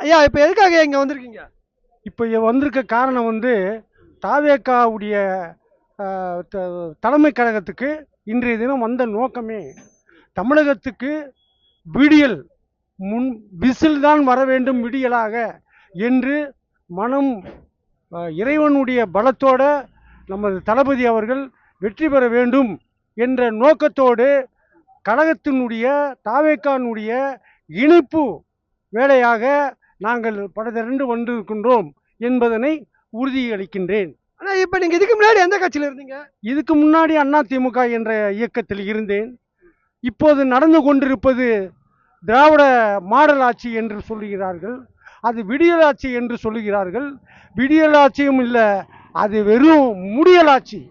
ஐயா இப்போ எதுக்காக இங்கே வந்திருக்கீங்க? இப்போ வந்திருக்க காரணம் தாவேக்காவுடைய தலைமை கழகத்துக்கு இன்றைய தினம் வந்த நோக்கமே தமிழகத்துக்கு விடியல் முன் விசில் தான் வர வேண்டும் விடியலாக என்று மனம் இறைவனுடைய பலத்தோட நமது தளபதி அவர்கள் வெற்றி பெற வேண்டும் என்ற நோக்கத்தோடு கழகத்தினுடைய தாவேக்கானுடைய இணைப்பு வேலையாக நாங்கள் படத்திரண்டு வந்திருக்கின்றோம் என்பதனை உறுதியளிக்கின்றேன். ஆனால் இப்போ நீங்கள் இதுக்கு முன்னாடி எந்த கட்சியில் இருந்தீங்க? இதுக்கு முன்னாடி அதிமுக என்ற இயக்கத்தில் இருந்தேன். இப்போது நடந்து கொண்டிருப்பது திராவிட மாடல் ஆட்சி என்று சொல்லுகிறார்கள், அது விடியல் ஆட்சி என்று சொல்லுகிறார்கள். விடியல் ஆட்சியும் இல்லை, அது வெறும் முடியலாட்சி.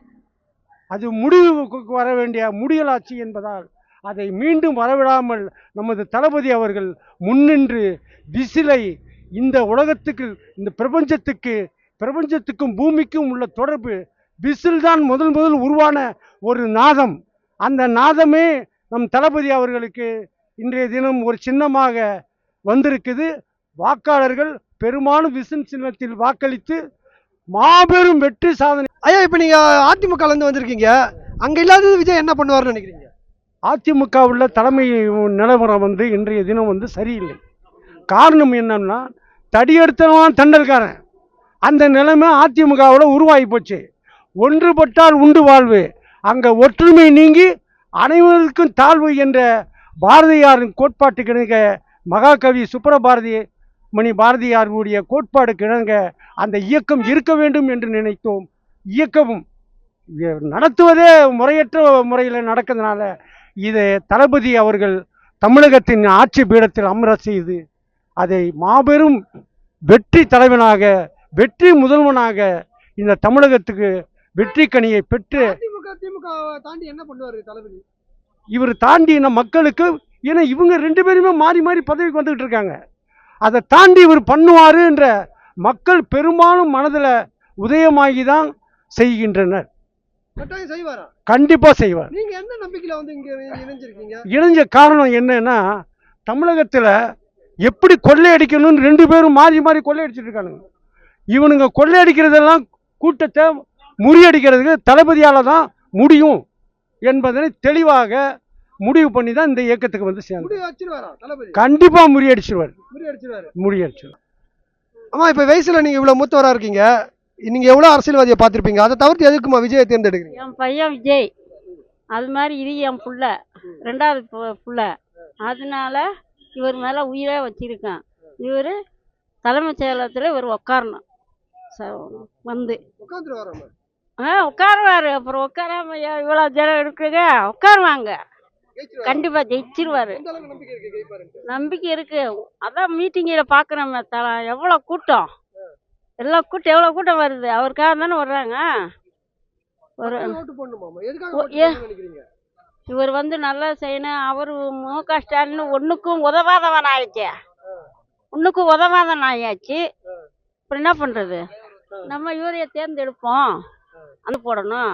அது முடிவுக்கு வர வேண்டிய முடியலாட்சி என்பதால் அதை மீண்டும் வரவிடாமல் நமது தளபதி அவர்கள் முன்னின்று விசிலை இந்த உலகத்துக்கு, இந்த பிரபஞ்சத்துக்கும் பூமிக்கும் உள்ள தொடர்பு விசில் தான் முதல் உருவான ஒரு நாதம். அந்த நாதமே நம் தளபதி அவர்களுக்கு இன்றைய தினம் ஒரு சின்னமாக வந்திருக்குது. வாக்காளர்கள் பெரும்பாலும் விசில் சின்னத்தில் வாக்களித்து மாபெரும் வெற்றி சாதனை. ஐயா இப்போ நீங்கள் அதிமுகலேருந்து வந்திருக்கீங்க, அங்கே இல்லாதது விஜய் என்ன பண்ணுவார்னு நினைக்கிறீங்க? அதிமுக உள்ள தலைமை நிலவரம் இன்றைய தினம் சரியில்லை. காரணம் என்னன்னா, தடியெடுத்தவன் தண்டல்காரன் அந்த நிலைமை அதிமுகவில் உருவாகி போச்சு. ஒன்றுபட்டால் உண்டு வாழ்வு, அங்கே ஒற்றுமை நீங்கி அனைவருக்கும் தாழ்வு என்ற பாரதியாரின் கோட்பாட்டு கிணங்க, மகாகவி சுப்ரபாரதி மணி பாரதியாருடைய கோட்பாடு கிணங்க அந்த இயக்கம் இருக்க வேண்டும் என்று நினைத்தோம். இயக்கமும் நடத்துவதே முறையற்ற முறையில் நடக்கிறதுனால இதை தளபதி அவர்கள் தமிழகத்தின் ஆட்சி பீடத்தில் அமர செய்து அதை மாபெரும் வெற்றி தலைவனாக, வெற்றி முதல்வனாக இந்த தமிழகத்துக்கு வெற்றி கனியை பெற்று தாண்டி என்ன பண்ணுவார் தளபதி? இவர் தாண்டி மக்களுக்கு, ஏன்னா இவங்க ரெண்டு பேருமே மாறி மாறி பதவிக்கு வந்துகிட்டு இருக்காங்க, அதை தாண்டி இவர் பண்ணுவார் என்ற மக்கள் பெரும்பாலும் மனதில் உதயமாகி தான் செய்கின்றனர். கண்டிப்பா செய்வார். நீங்க என்ன நம்பிக்கையில இங்க இணைஞ்சிருக்கீங்க? இணைஞ்ச காரணம் என்னன்னா, தமிழகத்துல எப்படி கொள்ளையடிக்கணும்னு ரெண்டு பேரும் மாறி மாறி கொள்ளையடிச்சிட்டு இருக்கானுங்க. இவனுங்க கொள்ளையடிக்கிறதெல்லாம் கூட்டத்தை முறியடிக்கிறதுக்கு தளபதியால தான் முடியும் என்பதனை தெளிவாக முடிவு பண்ணி தான் இந்த இயக்கத்துக்கு சேர்ந்து. கண்டிப்பா முறியடிச்சிருவார். ஆமா, இப்ப வயசுல நீங்க இவ்வளவு மூத்தவரா இருக்கீங்க, நீங்க எவ்வளவு அரசியல்வாதியை பார்த்திருப்பீங்க, அதை தவிர்த்து எதுக்குமா விஜயை தேர்ந்தெடுக்கிறீங்க? என் பையன் விஜய், அது மாதிரி இது என் புள்ள, ரெண்டாவது புள்ள, அதனால இவர் மேல உயிரே வச்சிருக்கேன். இவர் தலைமைச் செயலகத்தில் இவர் உட்காரணும், உட்காருவாரு. அப்புறம் உட்காராம இவ்வளோ ஜனம் இருக்குங்க, உட்காருவாங்க. கண்டிப்பா ஜெயிச்சிருவாரு, நம்பிக்கை இருக்கு. அதான் மீட்டிங்கில் பார்க்குறோமே, எவ்வளோ கூட்டம், எல்லாம் கூட்டம், எவ்வளோ கூட்டம் வருது, அவருக்காக தானே வர்றாங்க. இவர் நல்லா செய்யணும். அவர் முக ஸ்டாலின் ஒன்றுக்கும் உதவாதவன் ஆயிடுச்சு, ஒன்றுக்கும் உதவாதவன் ஆயாச்சு. அப்புறம் என்ன பண்ணுறது? நம்ம இவரைய தேர்ந்தெடுப்போம், அந்த போடணும்.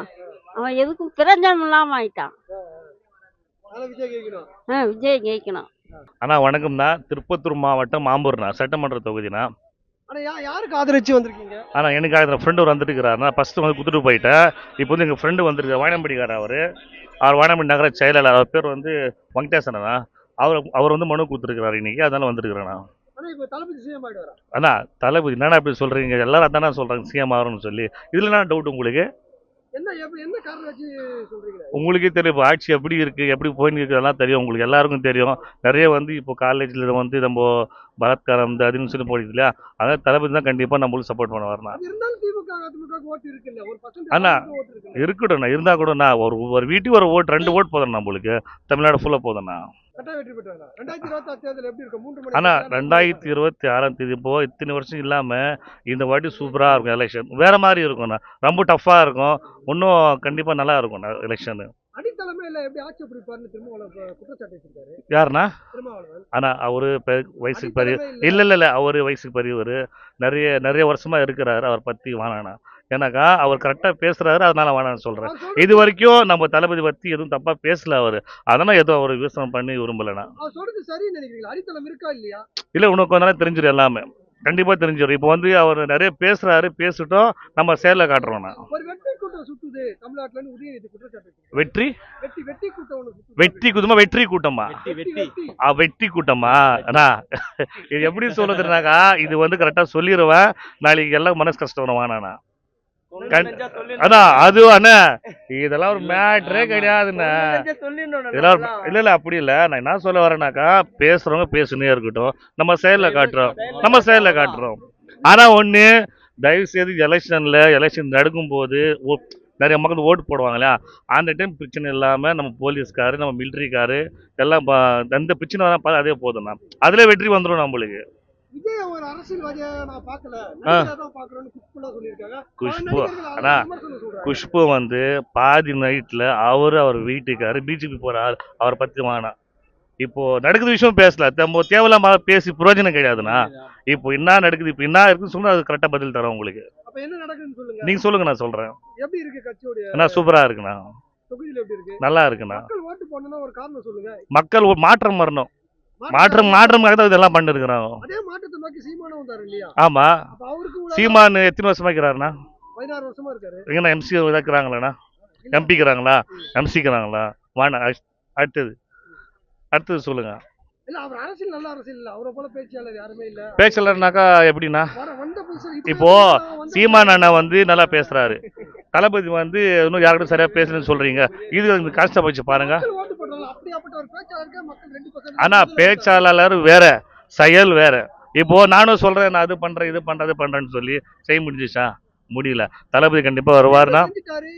அவன் எதுக்கும் பிரயோஜனம் இல்லாமல் ஆயிட்டான். விஜய் ஜெயிக்கணும். அண்ணா வணக்கம்ண்ணா. திருப்பத்தூர் மாவட்டம் மாம்பூர்ண்ணா, சட்டமன்ற தொகுதிண்ணா. யாருக்கு ஆதரிச்சு வந்திருக்கீங்க? ஆனால் எனக்கு ஃப்ரெண்டு ஒரு வந்துட்டு இருக்கிறாருண்ணா. ஃபர்ஸ்ட் கொடுத்துட்டு போயிட்டேன். இப்போ எங்கள் ஃப்ரெண்டு வந்துருக்கு, வாயனம்படிக்கார். அவர் வாயனம்படி நகர செயலாளர். அவர் பேர் வெங்கடேசனா. அவர் மனு கொடுத்துருக்கிறாரு இன்னைக்கு, அதனால வந்துருக்கிறேண்ணா. அண்ணா தளபதி என்னண்ணா இப்படி சொல்றீங்க? எல்லாரும் அதானே சொல்றாங்க சிஎம் ஆகணும்னு சொல்லி. இதுல என்ன டவுட் உங்களுக்கு? உங்களுக்கே தெரியும் இப்போ ஆட்சி எப்படி இருக்கு, எப்படி போயின்னு இருக்கிறதெல்லாம் தெரியும், உங்களுக்கு எல்லாருக்கும் தெரியும். நிறைய இப்போ காலேஜில் நம்ம பலாத்காரம் அதுன்னு சொல்லி போயிடுது இல்லையா, அதான் தளபதி தான் கண்டிப்பாக நம்மளுக்கு சப்போர்ட் பண்ண வரணும். அண்ணா இருக்கட்டும்ண்ணா, இருந்தா கூடண்ணா ஒரு வீட்டுக்கு ஒரு ஓட்டு, 2 ஓட்டு போதும் நம்மளுக்கு, தமிழ்நாடு ஃபுல்லாக போதும்ண்ணா. ஆனா 2026 இப்போ இத்தனை வருஷம் இல்லாம இந்த வாட்டி சூப்பரா இருக்கும் எலெக்ஷன், வேற மாதிரி இருக்கும்ண்ணா, ரொம்ப டஃபா இருக்கும், இன்னும் கண்டிப்பா நல்லா இருக்கும் எலெக்ஷன். யாருண்ணா? ஆனா அவரு வயசுக்கு பெரிய இல்ல அவரு வயசுக்கு பெரியவர், நிறைய வருஷமா இருக்கிறாரு, அவர் பத்தி வாங்கினா ஏன்னாக்கா அவர் கரெக்டாக பேசுறாரு, அதனால வேணாம்னு சொல்றேன். அவர் சொல்றது இது வரைக்கும் நம்ம தளபதி பத்தி எதுவும் தப்பா பேசல அவரு. அதனால ஏதோ அவர் விமர்சனம் பண்ணி விரும்பலண்ணா. அவர் சொல்றது சரின்னு நினைக்கிறீங்களா? அடித்தளம் இருக்கா இல்லையா? இல்ல உனக்கு கொஞ்ச நாள் தெரிஞ்சிடும் எல்லாமே. கண்டிப்பா தெரிஞ்சிடும். இப்போ வந்து அவர் நிறைய பேசுறாரு, பேசிட்டோம், நம்ம செயல்ல காட்டுறோம்ண்ணா. ஒரு வெற்றி கூட்டம் சுத்துது தமிழ்நாட்டுலன்னு உதயநிதி குற்றச்சாட்டு வச்சிருக்காரு. வெற்றி வெற்றி கூட்டம் ஒண்ணு சுத்துது. வெற்றி குதுமா வெற்றி கூட்டமா? வெட்டி. வெற்றி கூட்டமா அண்ணா? இது எப்படி சொல்லுதுனாக்கா, இது வந்து கரெக்டா சொல்லிடுவேன், நாளைக்கு எல்லாம் மனசு கஷ்டம் வரும் வேணாண்ணா. அண்ணா அது அண்ணா இதெல்லாம் ஒரு மேட்ரே கிடையாதுண்ணா. இதெல்லாம் இல்ல அப்படி இல்ல. நான் என்ன சொல்ல வரேனாக்கா, பேசுறவங்க பேசுனே இருக்கட்டும், நம்ம செயல்ல காட்டுறோம். ஆனா ஒண்ணு, தயவு செய்து எலெக்ஷன் நடக்கும்போது நிறைய மக்கள் ஓட்டு போடுவாங்க இல்லையா, அந்த டைம் பிரச்சனை இல்லாம நம்ம போலீஸ்காரு, நம்ம மிலிட்ரிக்காரு எல்லாம் எந்த பிரச்சனை வர அதே போதும் தான், அதுல வெற்றி வந்துடும் நம்மளுக்கு. விஜய் ஒரு அரசியல்வாதியா நான் பார்க்கல, நடிகரா தான் பார்க்கறேன்னு குஷ்புலாம் சொல்லியிருக்காங்க. குஷ்பு நடிகர்கள் அண்ணா, அதை விமர்சனம் சொல்றாங்க. குஷ்பு வந்து பாதி நைட்ல அவர் வீட்டுக்காரு பிஜேபி போறாரு, அவரை பத்தி வேணாம். இப்போ நடக்குது விஷயம் பேசல, நம்ம தேவையில்லாம பேசி பிரயோஜனம் கிடையாதுண்ணா. இப்போ என்ன நடக்குது, இப்போ என்ன இருக்குன்னு சொன்னா அது கரெக்டா பதில் தரோம் உங்களுக்கு. அப்ப என்ன நடக்குதுன்னு சொல்லுங்க. நீங்க சொல்லுங்க, நான் சொல்றேன். எப்படி இருக்கு கட்சியோட அண்ணா சூப்பரா இருக்குண்ணா, தொகுதியில எப்படி இருக்கு? நல்லா இருக்குண்ணா. மக்கள் ஓட்டு போடணும்னா ஒரு காரணம் சொல்லுங்க. மக்கள் ஒரு மாற்றம் வரணும், மாற்றமாக தான் இதெல்லாம் பண்ணிருக்கிறாங்க. அதே மாற்றத்தை நோக்கி சீமானும் வந்தாரு இல்லையா? ஆமா, அப்ப அவருக்கு கூட சீமான் எத்தனை வருஷமா இருக்கிறாருண்ணா? 16 வருஷமா இருக்காரு. எங்கன்னா எம்சி இருக்கிறாங்களாண்ணா? எம்பிக்கிறாங்களா, எம்சிக்கிறாங்களா? வாண்ணா அடுத்தது சொல்லுங்க. இல்ல அவர் அரசியல் நல்ல அரசியல் இல்ல, அவரை போல பேச்சாளர் யாருமே இல்ல. பேச்சலர்னாக்கா எப்படின்னா, வந்த புதுசு இப்போ சீமான் அண்ணா வந்து நல்லா பேசுறாரு, தளபதி வந்து இன்னும் யாருக்கிட்டும் சரியா பேசலன்னு சொல்றீங்க. இது கஷ்டப்பட்டு பாருங்க. மக்கள் ஓட்டு போடுறாங்க. அப்படியாப்பட்ட ஒரு பேச்சாளருக்கு மக்கள் 2% ஆனா பேச்சாளர் வேற, செயல் வேற. இப்போ நானும் சொல்றேன், நான் அது பண்றேன், இது பண்றேன்னு சொல்லி செய்ய முடிஞ்சிச்சா? முடியல. தளபதி கண்டிப்பா வருவாருன்னா, செஞ்சுட்டாரு.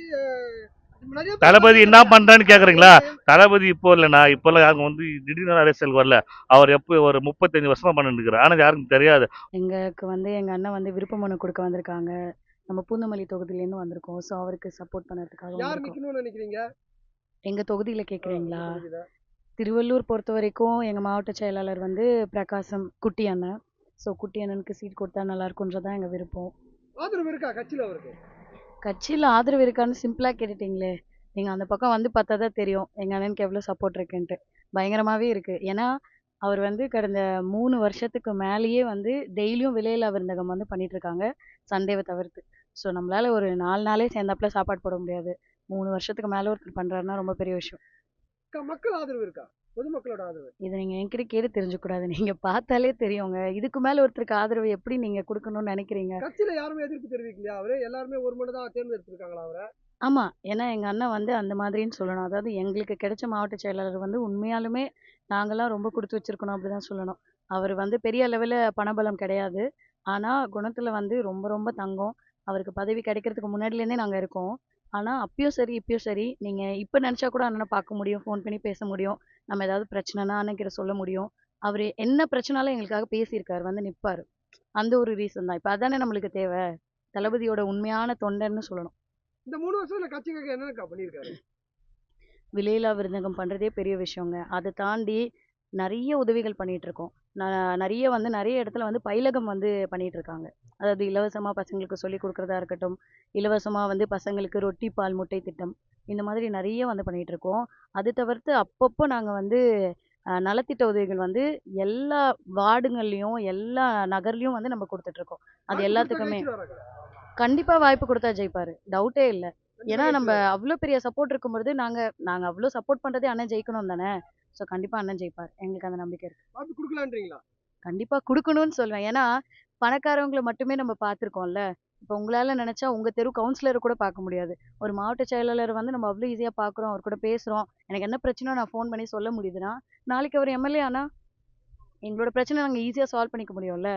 நிறைய பேர் தளபதி என்ன பண்றான்னு கேக்குறீங்களா? தளபதி இப்போ இல்லைண்ணா, இப்போல்லாம் யாருக்கும் வந்து திடீர்னு அரசியல் வரல. அவர் எப்போ ஒரு 35 வருஷமா பண்ணிட்டு இருக்கிறார், ஆனா யாருக்கும் தெரியாது. எங்களுக்கு வந்து எங்கள் அண்ணன் வந்து விருப்ப மனு கொடுக்க வந்திருக்காங்க. நம்ம பூந்தமல்லி தொகுதியிலேருந்து வந்திருக்கோம். ஸோ அவருக்கு சப்போர்ட் பண்ணுறதுக்காக யார் வந்திருக்கோம். நிக்கணும்னு நினைக்கிறீங்க? எங்கள் தொகுதியில் கேட்குறீங்களா? தொகுதியில. திருவள்ளூர் பொறுத்த வரைக்கும் எங்கள் மாவட்ட செயலாளர் வந்து பிரகாசம் குட்டி அண்ணன். ஸோ குட்டி அண்ணனுக்கு சீட் கொடுத்தா நல்லா இருக்குன்றதான் எங்கள் விருப்பம். ஆதரவு இருக்கா கட்சியில அவருக்கு? கட்சியில் ஆதரவு இருக்கான்னு சிம்பிளாக கேட்டுட்டீங்களே. நீங்கள் அந்த பக்கம் வந்து பார்த்தா தான் தெரியும் எங்கள் அண்ணனுக்கு எவ்வளோ சப்போர்ட் இருக்குன்ட்டு. பயங்கரமாகவே இருக்குது. ஏன்னா அவர் வந்து கடந்த 3 வருஷத்துக்கு மேலேயே வந்து டெய்லியும் விலையில்லா விருந்தகம் வந்து பண்ணிட்டு இருக்காங்க, சண்டேவை தவிர்த்து. ஸோ நம்மளால ஒரு 4 நாளே சேர்ந்தாப்புல சாப்பாடு போட முடியாது. 3 வருஷத்துக்கு மேலே ஒருத்தர் பண்ணுறாருன்னா ரொம்ப பெரிய விஷயம். மக்கள் ஆதரவு இருக்கா? பொதுமக்களோட ஆதரவு? இதை நீங்கள் என்கிட்ட கேட்டு தெரிஞ்சுக்கூடாது, நீங்கள் பார்த்தாலே தெரியுங்க. இதுக்கு மேலே ஒருத்தருக்கு ஆதரவு எப்படி நீங்கள் கொடுக்கணும்னு நினைக்கிறீங்க? கட்சியில யாருமே எதிர்ப்பு தெரிவிக்கலையா? அவரே எல்லாருமே ஒரு மனு தான் தேர்ந்தெடுத்திருக்காங்களா அவரை? ஆமாம், ஏன்னா எங்கள் அண்ணன் வந்து அந்த மாதிரின்னு சொல்லணும். அதாவது எங்களுக்கு கிடைச்ச மாவட்ட செயலாளர் வந்து உண்மையாலுமே நாங்கள்லாம் ரொம்ப கொடுத்து வச்சிருக்கணும் அப்படி தான் சொல்லணும். அவர் வந்து பெரிய அளவில் பணபலம் கிடையாது. ஆனால் குணத்தில் வந்து ரொம்ப ரொம்ப தங்கம். அவருக்கு பதவி கிடைக்கிறதுக்கு முன்னாடிலேருந்தே நாங்கள் இருக்கோம். ஆனால் அப்பயும் சரி இப்பயும் சரி, நீங்கள் இப்போ நினச்சா கூட அண்ணனை பார்க்க முடியும், ஃபோன் பண்ணி பேச முடியும். நம்ம ஏதாவது பிரச்சனைனா அண்ணன்கிட்ட சொல்ல முடியும். அவர் என்ன பிரச்சனாலும் எங்களுக்காக பேசியிருக்காரு, வந்து நிற்பார். அந்த ஒரு ரீசன் தான். இப்போ அதானே நம்மளுக்கு தேவை. தளபதியோட உண்மையான தொண்டர்னு சொல்லணும். இந்த 3 வருஷத்துல கட்சிக்காக என்னக்கா பண்ணியிருக்காரு? விலையில்லா விருந்தகம் பண்ணுறதே பெரிய விஷயங்க. அதை தாண்டி நிறைய உதவிகள் பண்ணிட்டு இருக்கோம். நிறைய வந்து நிறைய இடத்துல வந்து பயிலகம் வந்து பண்ணிட்டு இருக்காங்க. அதாவது இலவசமாக பசங்களுக்கு சொல்லி கொடுக்குறதா இருக்கட்டும், இலவசமாக வந்து பசங்களுக்கு ரொட்டி பால் முட்டை திட்டம், இந்த மாதிரி நிறைய வந்து பண்ணிட்டு இருக்கோம். அது தவிர்த்து அப்பப்போ நாங்கள் வந்து நலத்திட்ட உதவிகள் வந்து எல்லா வார்டுங்கள்லையும் எல்லா நகர்லையும் வந்து நம்ம கொடுத்துட்டு இருக்கோம். அது எல்லாத்துக்குமே கண்டிப்பாக வாய்ப்பு கொடுத்தா ஜெயிப்பார், டவுட்டே இல்லை. ஏன்னா நம்ம அவ்வளோ பெரிய சப்போர்ட் இருக்கும்பொழுது நாங்கள் அவ்வளோ சப்போர்ட் பண்ணுறதே அண்ணன் ஜெயிக்கணும் தானே. ஸோ கண்டிப்பாக அண்ணன் ஜெயிப்பார், எங்களுக்கு அந்த நம்பிக்கை இருக்கு. வாய்ப்பு கொடுக்கலான்றீங்களா? கண்டிப்பாக கொடுக்கணும்னு சொல்லுவேன். ஏன்னா பணக்காரவங்களை மட்டுமே நம்ம பார்த்துருக்கோம்ல. இப்போ உங்களால் நினச்சா உங்கள் தெரு கவுன்சிலரை கூட பார்க்க முடியாது. ஒரு மாவட்ட செயலாளர் வந்து நம்ம அவ்வளோ ஈஸியாக பார்க்குறோம், அவர் கூட பேசுகிறோம். எனக்கு என்ன பிரச்சனை நான் ஃபோன் பண்ணி சொல்ல முடியுதுன்னா, நாளைக்கு அவர் எம்எல்ஏ ஆனால் எங்களோட பிரச்சனை நாங்கள் ஈஸியாக சால்வ் பண்ணிக்க முடியும்ல.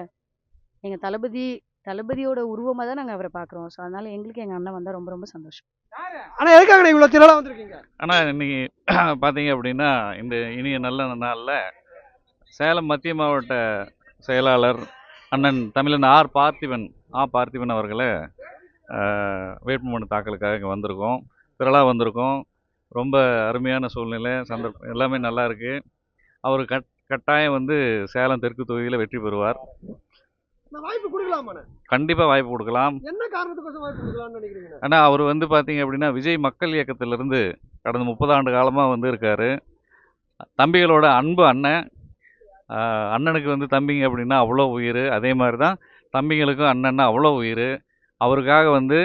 எங்கள் தளபதியோட உருவமாக தான் நாங்கள் அவரை பார்க்குறோம். ஸோ அதனால எங்களுக்கு எங்கள் அண்ணன் வந்தால் ரொம்ப ரொம்ப சந்தோஷம். ஆனா எதுக்காக இவ்வளவு திரளா வந்திருக்கீங்க? ஆனால் இன்னைக்கு பார்த்தீங்க அப்படின்னா, இந்த இனிய நல்ல நாளில் சேலம் மத்திய மாவட்ட செயலாளர் அண்ணன் தமிழன் பார்த்திபன் அவர்களை வேட்புமனு தாக்கலுக்காக இங்கே வந்திருக்கோம். திரளாக வந்திருக்கோம். ரொம்ப அருமையான சூழ்நிலை, சந்தர்ப்பம் எல்லாமே நல்லா இருக்குது. அவர் கட்டாயம் வந்து சேலம் தெற்கு தொகுதியில் வெற்றி பெறுவார். நான் வாய்ப்பு கொடுக்கலாமாண்ணே? கண்டிப்பாக வாய்ப்பு கொடுக்கலாம். என்ன காரணத்துக்கோசம் வாய்ப்பு கொடுக்கலாம்னு நினைக்கிறீங்க? ஆனால் அவர் வந்து பார்த்தீங்க அப்படின்னா விஜய் மக்கள் இயக்கத்திலிருந்து கடந்த 30 ஆண்டு காலமாக வந்து இருக்காரு. தம்பிகளோட அன்பு அண்ணன். அண்ணனுக்கு வந்து தம்பிங்க அப்படின்னா அவ்வளோ உயிர். அதே மாதிரி தான் தம்பிங்களுக்கும் அண்ணன்னா அவ்வளோ உயிர். அவருக்காக வந்து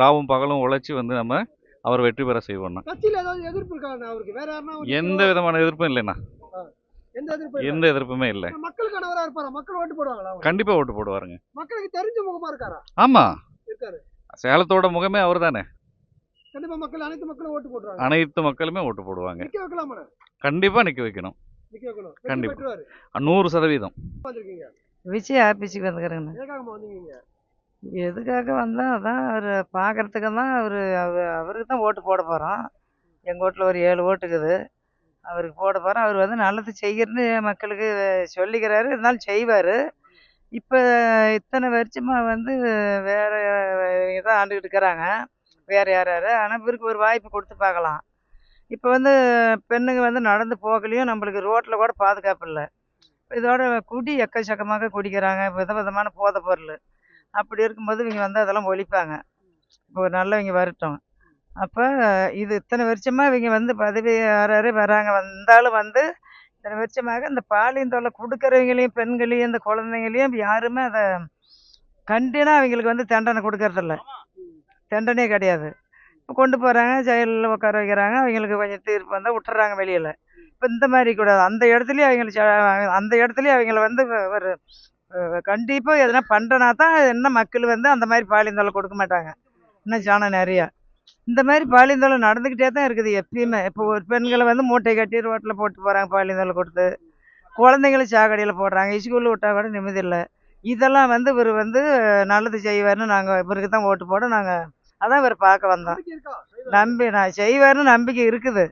ராவும் பகலும் உழைச்சி வந்து நம்ம அவர் வெற்றி பெற செய்வோம்ண்ணா. கட்சியில ஏதாவது எதிர்ப்பு இருக்காண்ணா அவருக்கு? வேற யாருன்னா எந்த விதமான எதிர்ப்பும் இல்லைண்ணா. எந்த எதிர்ப்பு எந்த எதிர்ப்புமே இல்லை. மக்களுக்கானவரா இருப்பாரா? மக்கள் ஓட்டு போடுவாங்களா அவருக்கு? கண்டிப்பாக ஓட்டு போடுவாருங்க. மக்களுக்கு தெரிஞ்ச முகமா இருக்காரா? ஆமாம், இருக்காரு. சேலத்தோட முகமே அவர் தானே. கண்டிப்பா மக்கள் அனைத்து மக்களும் ஓட்டு போடுறாங்க. அனைத்து மக்களுமே ஓட்டு போடுவாங்க. நிக்க வைக்கலாமா? கண்டிப்பாக நிற்க வைக்கணும். நிக்க வைக்கணும். கண்டிப்பா. பெற்றுவாரு. 100%. வந்திருக்கீங்க. விஜய் ஆஃபீஸுக்கு வந்துக்கிறேங்கண்ணா. எதுக்காகமா வந்தீங்க? எதுக்காக வந்தா அதான் அவர் பார்க்கறதுக்கு தான் அவருக்கு தான் ஓட்டு போட போகிறோம். எங்கள் வீட்டில் ஒரு 7 ஓட்டுக்குது. அவருக்கு போட போகிறோம். அவர் வந்து நல்லது செய்கிறன்னு மக்களுக்கு சொல்லிக்கிறாரு, இருந்தாலும் செய்வார். இப்போ இத்தனை வருஷமாக வந்து வேறு இவங்க தான் ஆண்டுக்கிட்டு இருக்கிறாங்க, வேறு யார் யார். ஆனால் இவருக்கு ஒரு வாய்ப்பு கொடுத்து பார்க்கலாம். இப்போ வந்து பெண்ணுங்க வந்து நடந்து போகலையும் நம்மளுக்கு ரோட்டில் கூட பாதுகாப்பு இல்லை. இதோட குடி எக்கச்சக்கமாக குடிக்கிறாங்க, விதவிதமான போதை பொருள். அப்படி இருக்கும்போது இவங்க வந்து அதெல்லாம் ஒழிப்பாங்க. இப்போ ஒரு நல்லவங்க வரட்டும். அப்போ இது இத்தனை வருஷமாக இவங்க வந்து பதவி யார் வராங்க, வந்தாலும் வந்து இத்தனை வருஷமாக இந்த பாலியல் தொல்லை கொடுக்குறவங்களையும் பெண்களையும் இந்த குழந்தைங்களையும் யாருமே அதை கண்டினா அவங்களுக்கு வந்து தண்டனை கொடுக்கறதில்ல. தண்டனையே கிடையாது. இப்போ கொண்டு போகிறாங்க, ஜெயிலில் உட்கார வைக்கிறாங்க, அவங்களுக்கு கொஞ்சம் தீர்ப்பு வந்தால் விட்டுறாங்க வெளியில். இப்போ இந்த மாதிரி கூடாது. அந்த இடத்துலையும் அவங்கள வந்து ஒரு கண்டிப்பாக எதனா பண்ணுறனா தான் என்ன மக்கள் வந்து அந்த மாதிரி பாலியல் தொல்லை கொடுக்க மாட்டாங்க. இன்னும் ஜனம் நிறையா இந்த மாதிரி பாலியல் தொல்லை நடந்துக்கிட்டே தான் இருக்குது எப்பயுமே. இப்போ ஒரு பெண்களை வந்து மூட்டை கட்டி ரோட்டில் போட்டு போகிறாங்க, பாலியல் தொல்லை கொடுத்து குழந்தைங்களை சாக்கடையில் போடுறாங்க, ஸ்கூலில் விட்டால் கூட நிம்மதி இல்லை. இதெல்லாம் வந்து இவர் வந்து நல்லது செய்வார்னு நாங்கள் இவருக்கு தான் ஓட்டு போட நாங்கள் அதான் இவர் பார்க்க வந்தோம். நான் செய்வார்னு நம்பிக்கை இருக்குது.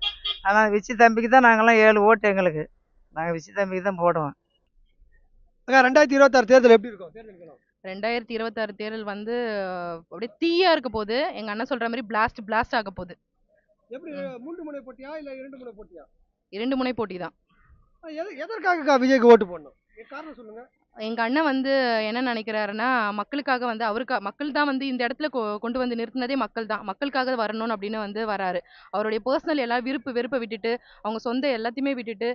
ஆனால் விஜய் தம்பிக்கு தான் நாங்கள்லாம் 7 ஓட்டு எங்களுக்கு. நாங்கள் விஜய் தம்பிக்கு தான் போடுவோம். 2026 தேர்தல் எப்படி இருக்கும்? தேர்தல் 2026 தேர்தல் வந்து அப்படியே தீயா இருக்க போகுது. எங்க அண்ணன் சொல்ற மாதிரி பிளாஸ்ட் ஆக போகுது. எப்படி? 3 முனை போட்டியா இல்ல 2 முனை போட்டியா? 2 முனை போட்டி தான். எதற்காக விஜய்க்கு ஓட்டு போடணும்? காரணம் சொல்லுங்க. எங்க அண்ணன் வந்து என்ன நினைக்கிறாருன்னா, மக்களுக்காக வந்து மக்கள் தான் வந்து இந்த இடத்துல கொண்டு வந்து நிறுத்தினதே மக்கள் தான். மக்களுக்காக வரணும் அப்படின்னு வந்து வராரு. அவருடைய பர்சனல் எல்லா வெறுப்பை விட்டுட்டு, அவங்க சொந்த எல்லாத்தையுமே விட்டுட்டு,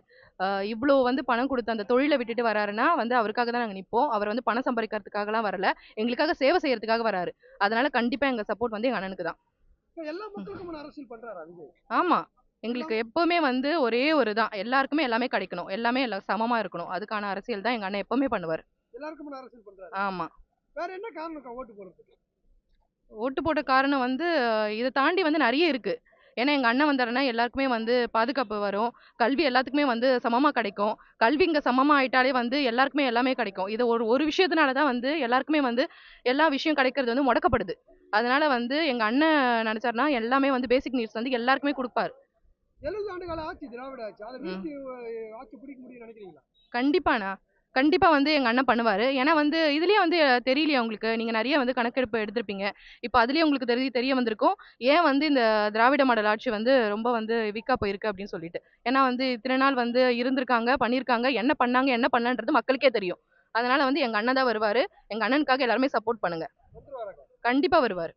இவ்வளோ வந்து பணம் கொடுத்து அந்த தொழிலை விட்டுட்டு வராருன்னா வந்து அவருக்காக தான் நாங்கள் நிற்போம். அவர் வந்து பணம் சம்பாதிக்கிறதுக்காகலாம் வரல, எங்களுக்காக சேவை செய்யறதுக்காக வராரு. அதனால கண்டிப்பா எங்க சப்போர்ட் வந்து எங்க அண்ணனுக்கு தான். எல்லா மக்களுக்கும் அரசியல் பண்றாரா விஜய்? ஆமா. எங்களுக்கு எப்பவுமே வந்து ஒரே ஒரு தான், எல்லாருக்குமே எல்லாமே கிடைக்கணும், எல்லாமே சமமா இருக்கணும். அதுக்கான அரசியல் தான் எங்க அண்ணன் எப்பவுமே பண்ணுவார். எல்லாருக்கும் அரசியல் பண்றாரு. ஆமா. வேற என்ன காரணம் ஓட்டு போடுறதுக்கு? ஓட்டு போட்ட காரணம் வந்து இதை தாண்டி வந்து நிறைய இருக்கு. ஏன்னா எங்க அண்ணன் வந்தாருன்னா எல்லாருக்குமே வந்து பாதுகாப்பு வரும், கல்வி எல்லாத்துக்குமே வந்து சமமா கிடைக்கும். கல்வி இங்க சமமா ஆயிட்டாலே வந்து எல்லாருக்குமே எல்லாமே கிடைக்கும். இது ஒரு விஷயத்தினால தான் வந்து எல்லாருக்குமே வந்து எல்லா விஷயம் கிடைக்கிறது வந்து முடக்கப்படுது. அதனால வந்து எங்க அண்ணன் நினைச்சாருன்னா எல்லாமே வந்து பேசிக் நீட்ஸ் வந்து எல்லாருக்குமே கொடுப்பாரு. 70 ஆண்டு கால ஆட்சி திராவிட ஆட்சி. அதை வீட்டு ஆட்சி பிடிக்க முடியும்னு நினைக்கிறீங்களா? கண்டிப்பாண்ணா. கண்டிப்பா வந்து எங்க அண்ணன் பண்ணுவாரு. ஏன்னா வந்து இதுலயே வந்து தெரியலையா உங்களுக்கு? நீங்க நிறைய வந்து கணக்கெடுப்பு எடுத்திருப்பீங்க. இப்ப அதுலயே உங்களுக்கு தெரிய வந்திருக்கும். ஏன் வந்து இந்த திராவிட மாடல் ஆட்சி வந்து ரொம்ப வந்து வீக்கா போயிருக்கு அப்படின்னு சொல்லிட்டு. ஏன்னா வந்து இத்தனை நாள் வந்து இருந்திருக்காங்க, பண்ணியிருக்காங்க. என்ன பண்ணாங்க, என்ன பண்ணலன்றது மக்களுக்கே தெரியும். அதனால வந்து எங்க அண்ணன் தான் வருவாரு. எங்க அண்ணனுக்காக எல்லாருமே சப்போர்ட் பண்ணுங்க. கண்டிப்பா வருவாரு.